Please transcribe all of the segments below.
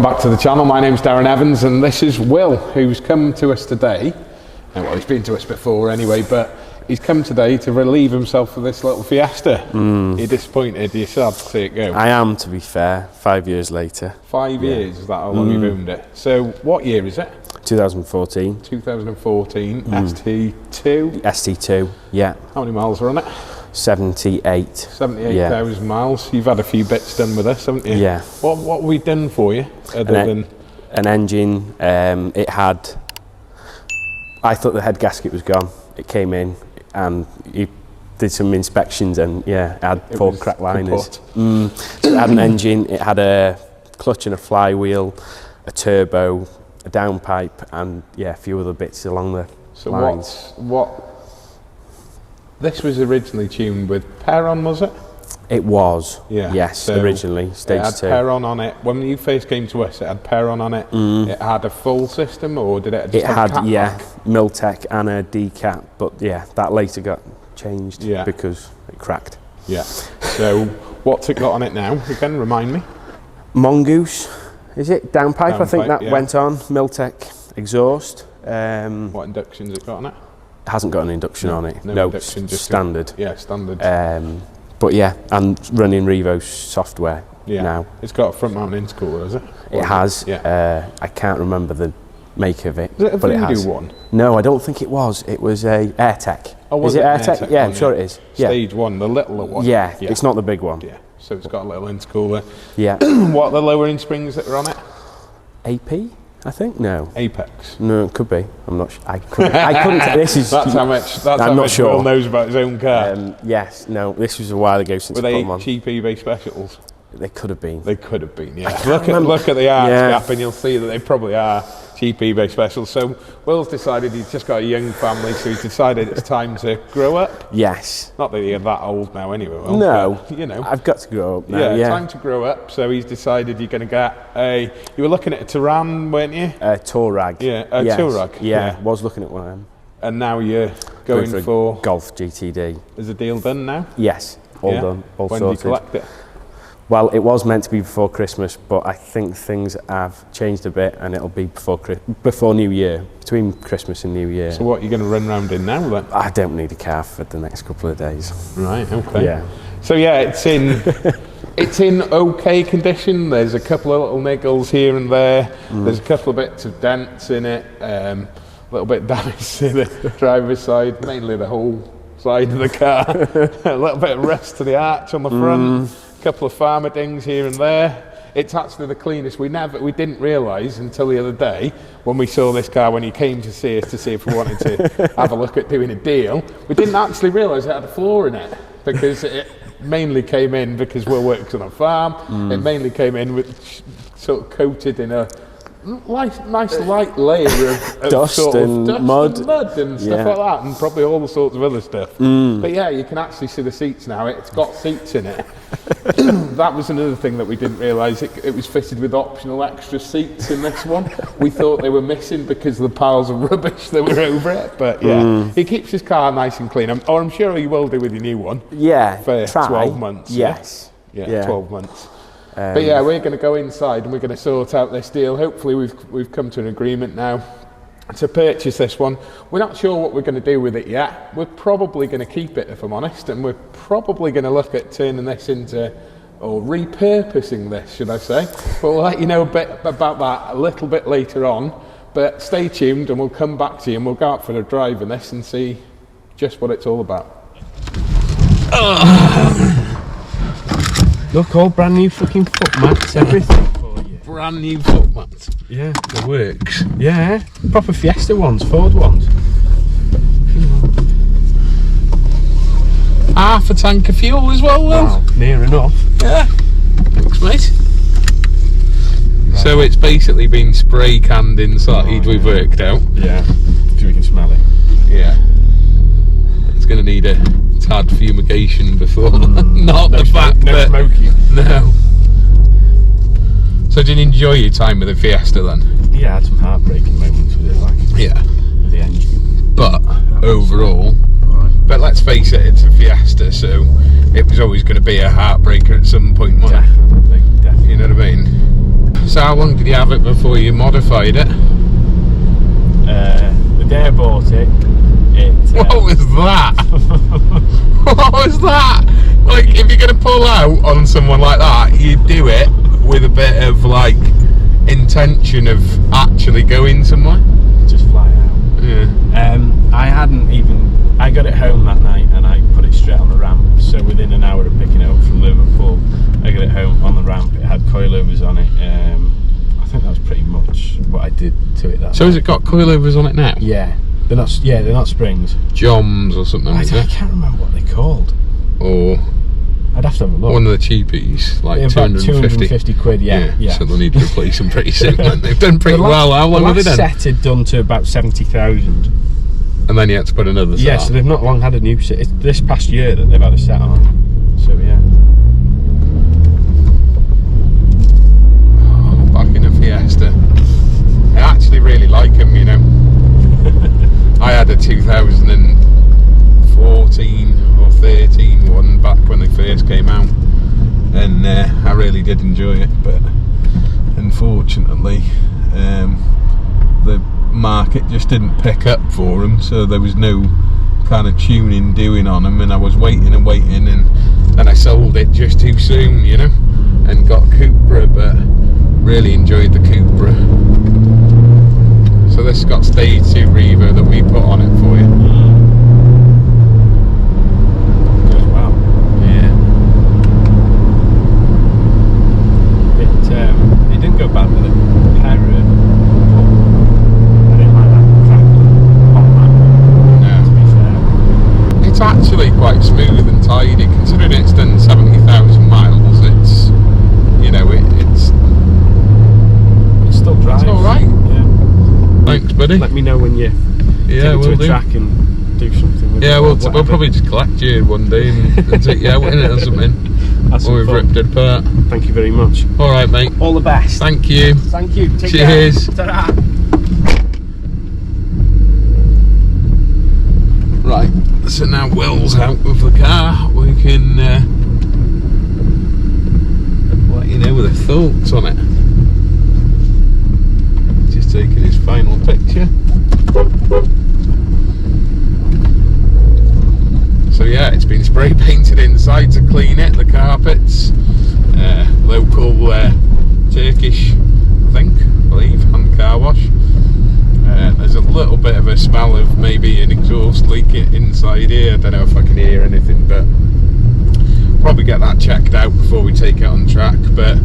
back to the channel. My name's Darren Evans and this is Will, who's come to us today. Well, he's been to us before anyway, but he's come today to relieve himself of this little Fiesta. You're disappointed, you're sad to see it go. I am, to be fair, 5 years later. 5 years, is that how long you've owned it? So what year is it? 2014. 2014, ST2? ST2, yeah. How many miles are on it? 78. 78,000 miles. You've had a few bits done with this, haven't you? Yeah. What have we done for you, other than... An engine, it had... I thought the head gasket was gone. It came in and he did some inspections and yeah, it had four cracked liners. So it had an engine, it had a clutch and a flywheel, a turbo, a downpipe, and yeah, a few other bits along the lines. This was originally tuned with Peron, was it? It was, yeah. Yes, so originally, stage 2. It had Peron on it. When you first came to us, it had Peron on it. It had a full system, or did it just have a cat yeah, lock? 𝗏𝗏𝗃 and a D-cap, but yeah, that later got changed because it cracked. Yeah. So what's it got on it now? Again, remind me. Mongoose, is it? Downpipe, I think that went on. 𝗏𝗏𝗃 exhaust. What induction's it got on it? It hasn't got an induction on it. No induction, just standard. Standard. But yeah, and running Revo software now. It's got a front mount intercooler, has it? It has. Yeah. I can't remember the make of it. Is it a but it has. one? No, I don't think it was. It was a AirTech. Oh, was it AirTech? AirTech? Yeah, I'm sure it is. Yeah. Stage 1, the littler one. Yeah, it's not the big one. Yeah, so it's got a little intercooler. Yeah. What are the lowering springs that are on it? AP, I think. No. Apex. No, it could be. I'm not sure. I couldn't. This is. That's how much. That's I'm how not much sure. Will knows about his own car. Yes. No. This was a while ago since I put them on. Were they cheap eBay specials? They could have been. They could have been. Yeah. Look at the arch gap, and you'll see that they probably are cheap eBay specials. So Will's decided he's just got a young family, so he's decided it's time to grow up. Yes. Not that you're that old now, anyway. Will, no. But, you know, I've got to grow up now. Yeah, time to grow up. So he's decided you're going to get a. You were looking at a Touran, weren't you? A Touareg. Yeah, a Touareg. Yeah, was looking at one of them. And now you're going for Golf GTD. Is the deal done now? Yes, all done, all when sorted. When do you collect it? Well, it was meant to be before Christmas, but I think things have changed a bit, and it'll be before New Year, between Christmas and New Year. So what, you're going to run around in now then? I don't need a car for the next couple of days. Right, okay. Yeah. So yeah, it's in okay condition. There's a couple of little niggles here and there. There's a couple of bits of dents in it. A little bit damage to the driver's side, mainly the whole side of the car. A little bit of rust to the arch on the front. Couple of farmer dings here and there. It's actually the cleanest. We didn't realise until the other day when we saw this car when he came to see us to see if we wanted to have a look at doing a deal. We didn't actually realise it had a flaw in it because it mainly came in because Will works on a farm. It mainly came in with sort of coated in a nice light layer of dust and mud and stuff like that, and probably all the sorts of other stuff. But yeah, you can actually see the seats now. It's got seats in it. That was another thing that we didn't realise. It was fitted with optional extra seats in this one. We thought they were missing because of the piles of rubbish that were over it. But yeah, he keeps his car nice and clean. Or I'm sure he will do with your new one. Yeah, for 12 months. Yes. Yeah, 12 months. But yeah, we're going to go inside and we're going to sort out this deal. Hopefully we've come to an agreement now to purchase this one. We're not sure what we're going to do with it yet. We're probably going to keep it, if I'm honest, and we're probably going to look at turning this into, or repurposing this, should I say. But we'll let you know a bit about that a little bit later on. But stay tuned and we'll come back to you and we'll go out for a drive in this and see just what it's all about. Look, all brand new fucking foot mats, everything for you. Brand new foot mats? Yeah. The works? Yeah, proper Fiesta ones, Ford ones. Half a tank of fuel as well, Will? Wow, near enough. Yeah. Thanks, mate. Right. So it's basically been spray canned inside, we've worked out. Yeah, so we can smell it. Yeah. It's going to need a tad fumigation before, not the fact that... No smoking. No. So did you enjoy your time with the Fiesta then? Yeah, I had some heartbreaking moments with it, like with the engine. But overall, but let's face it, it's a Fiesta, so it was always going to be a heartbreaker at some point, wasn't it? Definitely. You know what I mean? So how long did you have it before you modified it? The day I bought it, what was that? What was that? Like, if you're going to pull out on someone like that, you do it with a bit of, like, intention of actually going somewhere. Just fly out. Yeah. I got it home that night and I put it straight on the ramp. So within an hour of picking it up from Liverpool, I got it home on the ramp. It had coilovers on it. I think that was pretty much what I did to it that night. So has it got coilovers on it now? Yeah. They're not springs. Joms or something, I can't remember what they're called. Or I'd have to have a look. one of the cheapies, like yeah, 250 quid, yeah. So they'll need to replace them pretty soon. They've done pretty well. How long have they done? The last set had done to about 70,000. And then you had to put another set Yeah, on. so they've not long had a new set. It's this past year that they've had a set on. So yeah. Oh, back in a Fiesta. I actually really like them, you know. I had a 2014 or 13 one back when they first came out, and I really did enjoy it, but unfortunately the market just didn't pick up for them, so there was no kind of tuning doing on them, and I was waiting and waiting, and then I sold it just too soon, you know, and got 𝗬𝗏𝗃, but really enjoyed the 𝗬𝗏𝗃. So this has got stage 2 reverb that we put on it for you. Goes well. Yeah. It didn't go bad with it. I didn't like that track on that. No. To be fair. It's actually quite smooth and tidy, considering it's done 70,000 miles. It's, you know, it's still drives. It's all right. Yeah. Thanks, buddy. Let me know when you take it to a track and do something with it. Yeah, we'll probably just collect you one day and take you out in it or something. That's Or we've fun. ripped it apart. Thank you very much. All right, mate. All the best. Thank you. Thank you. Take Cheers. care. Ta-ra. Right, so now Will's out of the car. We can let you know with the thoughts on it. Just taking his final picture. So yeah, it's been spray painted inside to clean it, the carpets. Local Turkish, I believe, hand car wash. There's a little bit of a smell of maybe an exhaust leak inside here. I don't know if I can hear anything, but probably get that checked out before we take it on track. But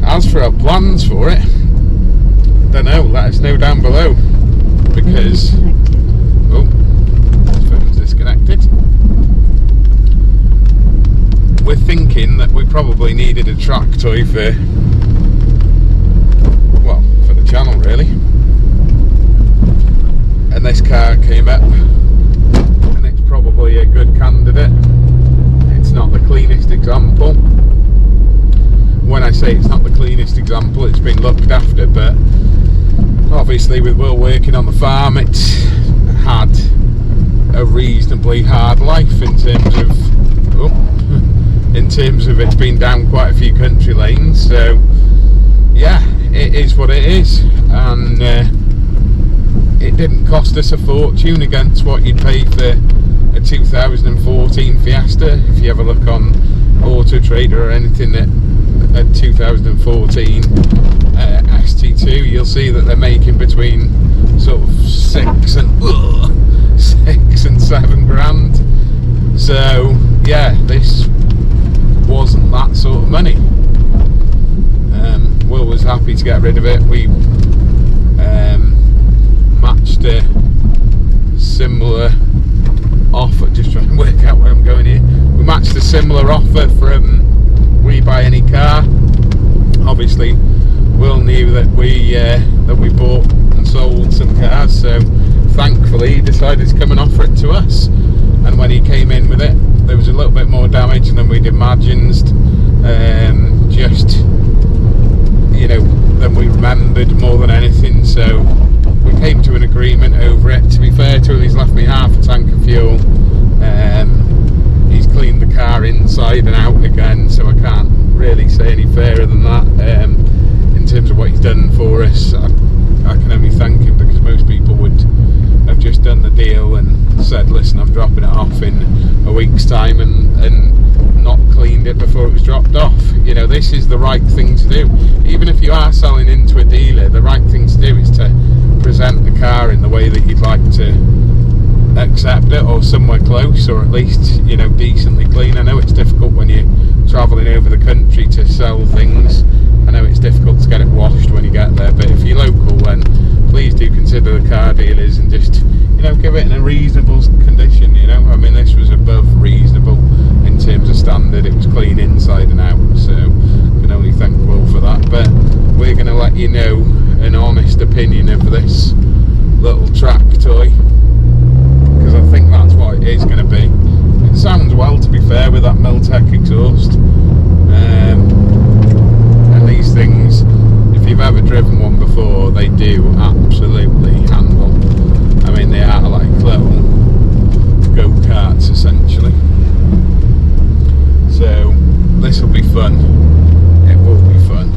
as for our plans for it, don't know, let us know down below, because phone's disconnected. We're thinking that we probably needed a track toy for the channel, really. And this car came up, and it's probably a good candidate. It's not the cleanest example. When I say it's not the cleanest example, it's been looked after, but obviously with Will working on the farm, it's had a reasonably hard life in terms of it's been down quite a few country lanes. So yeah, it is what it is, and it didn't cost us a fortune against what you'd pay for a 2014 Fiesta. If you have a look on Auto Trader or anything at 2014 ST2, you'll see that they're making between sort of 6 and 7 grand. So yeah, this wasn't that sort of money. Will was happy to get rid of it. We matched a similar offer, just trying to work out where I'm going here. We matched a similar offer from We Buy Any Car. Obviously Will knew that we bought and sold some cars, so thankfully he decided to come and offer it to us. And when he came in with it, there was a little bit more damage than we'd imagined, just, you know, than we remembered more than anything. So we came to an agreement over it. To be fair to him, he's left me half a tank of fuel. He's cleaned the car inside and out again, so I can't really say any fairer than that. In terms of what he's done for us, I can only thank him, because most people would have just done the deal and said, listen, I'm dropping it off in a week's time, and not cleaned it before it was dropped off. You know, this is the right thing to do. Even if you are selling into a dealer, the right thing to do is to present the car in the way that you'd like to accept it, or somewhere close, or at least, you know, decently clean. I know it's difficult when you're travelling over the country to sell things. I know it's difficult to get it washed when you get there, but if you're local, then please do consider the car dealers and just, you know, give it in a reasonable condition. You know, I mean, this was above reasonable in terms of standard. It was clean inside and out, so I can only thank Will for that. But we're going to let you know an honest opinion of this little track toy, because I think that's what it is going to be. It sounds well, to be fair, with that Miltech exhaust. And these things, if you've ever driven one before, they do absolutely handle. I mean, they are like little go-karts essentially. So this will be fun. It will be fun,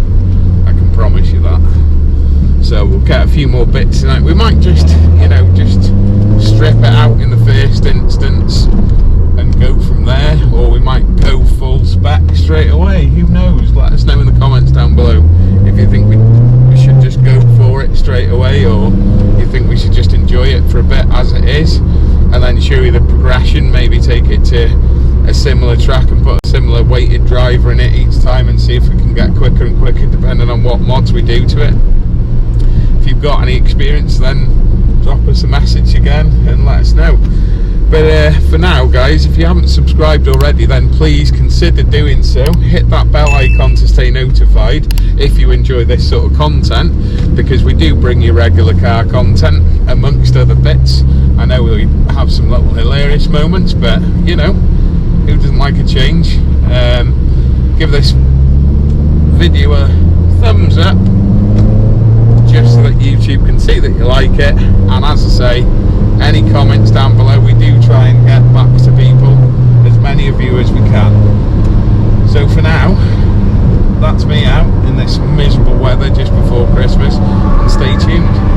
I can promise you that. So we'll get a few more bits tonight. We might just, you know, just strip it out in the first instance and go from there, or we might go full spec straight away. Who knows? Let us know in the comments down below if you think we should just go for it straight away, or you think we should just enjoy it for a bit as it is and then show you the progression, maybe take it to a similar track and put a similar weighted driver in it each time and see if we can get quicker and quicker depending on what mods we do to it. If you've got any experience, then drop us a message again and let us know. But for now, guys, if you haven't subscribed already, then please consider doing so. Hit that bell icon to stay notified if you enjoy this sort of content, because we do bring you regular car content amongst other bits. I know we have some little hilarious moments, but you know, who doesn't like a change? Give this video a thumbs up, just so that YouTube can see that you like it. And as I say, any comments down below, we do try and get back to people, as many of you as we can. So for now, that's me out in this miserable weather just before Christmas, and stay tuned.